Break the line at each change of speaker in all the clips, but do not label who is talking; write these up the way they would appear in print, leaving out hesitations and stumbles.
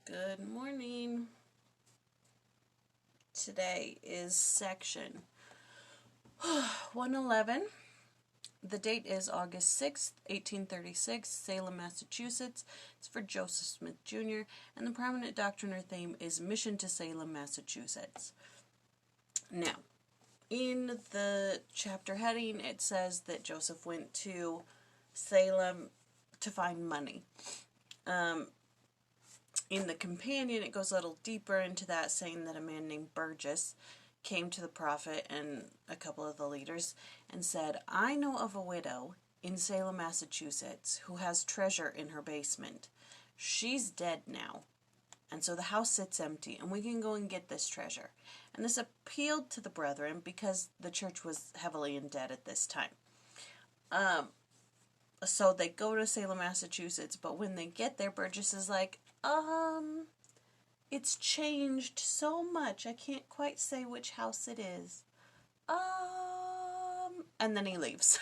Good morning. Today is section 111. The date is August 6th, 1836, Salem, Massachusetts. It's for Joseph Smith Jr., and the prominent doctrine or theme is Mission to Salem, Massachusetts. Now, in the chapter heading, it says that Joseph went to Salem to find money. In the companion, it goes a little deeper into that, saying that a man named Burgess came to the prophet and a couple of the leaders and said, I know of a widow in Salem, Massachusetts, who has treasure in her basement. She's dead now, and so the house sits empty, and we can go and get this treasure. And this appealed to the brethren because the church was heavily in debt at this time. So they go to Salem, Massachusetts, but when they get there, Burgess is like, it's changed so much, I can't quite say which house it is. And then he leaves.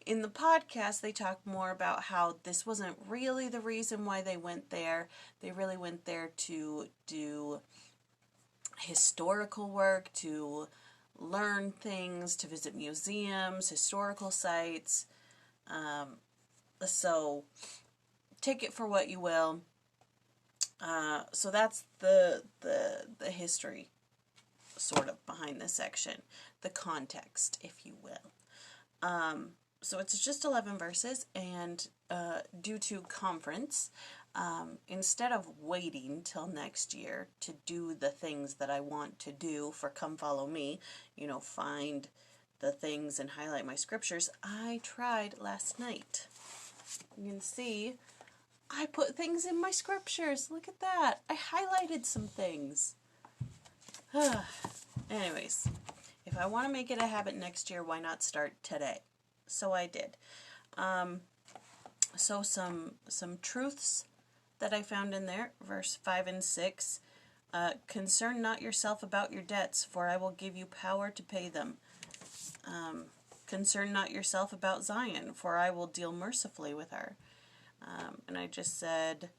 In the podcast, they talk more about how this wasn't really the reason why they went there. They really went there to do historical work, to learn things, to visit museums, historical sites. So take it for what you will. So that's the history, sort of, behind this section, the context, if you will. So it's just 11 verses, and due to conference, instead of waiting till next year to do the things that I want to do for Come Follow Me, find the things and highlight my scriptures, I tried last night. You can see I put things in my scriptures. Look at that. I highlighted some things. Anyways, if I want to make it a habit next year, why not start today? So I did. So some truths that I found in there, verse 5 and 6. Concern not yourself about your debts, for I will give you power to pay them. Concern not yourself about Zion, for I will deal mercifully with her. And I just said,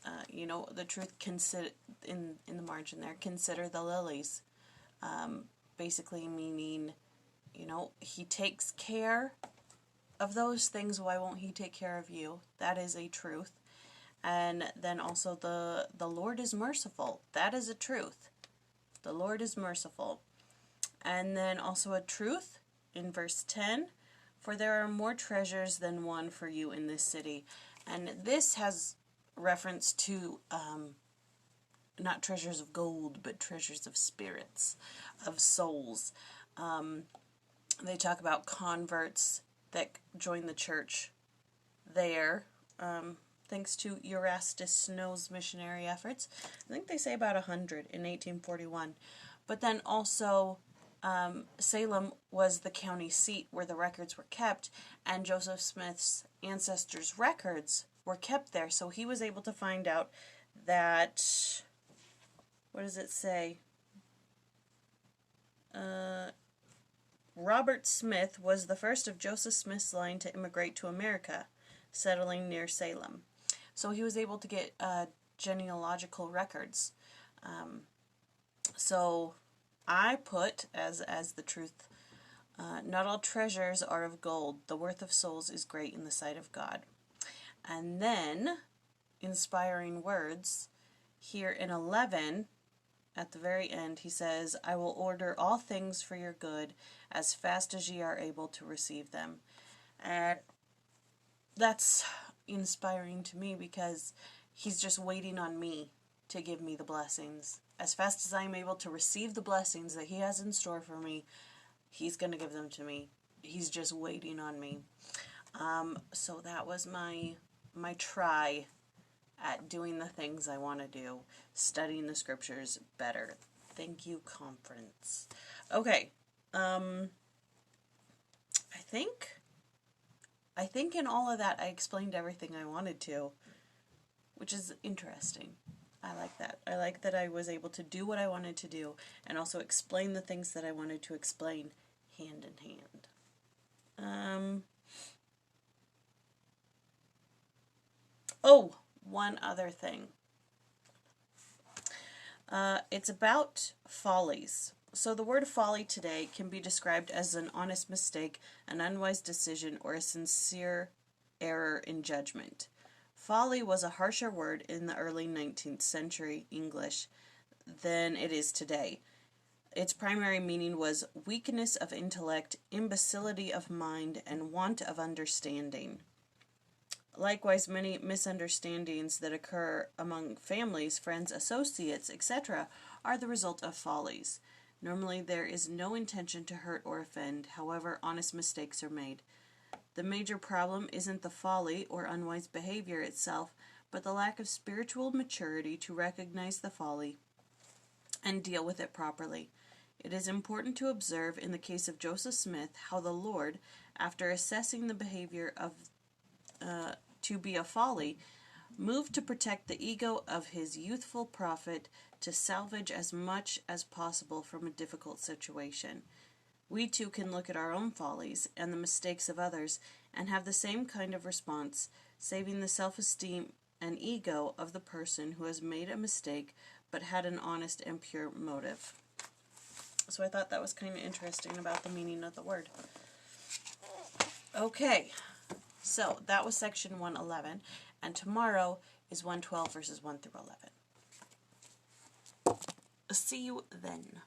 the truth, consider in the margin there, consider the lilies. Basically meaning, he takes care of those things. Why won't he take care of you? That is a truth. And then also the Lord is merciful. That is a truth. The Lord is merciful. And then also a truth in verse 10, for there are more treasures than one for you in this city. And this has reference to not treasures of gold, but treasures of spirits, of souls. They talk about converts that join the church there, thanks to Erastus Snow's missionary efforts. I think they say about 100 in 1841. But then also, Salem was the county seat where the records were kept, and Joseph Smith's ancestors' records were kept there. So he was able to find out that, what does it say? Robert Smith was the first of Joseph Smith's line to immigrate to America, settling near Salem. So he was able to get genealogical records. So I put as the truth, not all treasures are of gold. The worth of souls is great in the sight of God. And then, inspiring words, here in 11, at the very end, he says, I will order all things for your good as fast as ye are able to receive them. And that's inspiring to me because he's just waiting on me to give me the blessings. As fast as I'm able to receive the blessings that he has in store for me, he's going to give them to me. He's just waiting on me. So that was my try at doing the things I want to do, studying the scriptures better. Thank you, conference. Okay. I think in all of that I explained everything I wanted to, which is interesting. I like that. I like that I was able to do what I wanted to do and also explain the things that I wanted to explain hand in hand. One other thing. It's about follies. So the word folly today can be described as an honest mistake, an unwise decision, or a sincere error in judgment. Folly was a harsher word in the early 19th century English than it is today. Its primary meaning was weakness of intellect, imbecility of mind, and want of understanding. Likewise, many misunderstandings that occur among families, friends, associates, etc., are the result of follies. Normally, there is no intention to hurt or offend, however, honest mistakes are made. The major problem isn't the folly or unwise behavior itself, but the lack of spiritual maturity to recognize the folly and deal with it properly. It is important to observe in the case of Joseph Smith how the Lord, after assessing the behavior of to be a folly, moved to protect the ego of his youthful prophet to salvage as much as possible from a difficult situation. We too can look at our own follies and the mistakes of others and have the same kind of response, saving the self-esteem and ego of the person who has made a mistake but had an honest and pure motive. So I thought that was kind of interesting about the meaning of the word. Okay, so that was section 111, and tomorrow is 112 verses 1 through 11. See you then.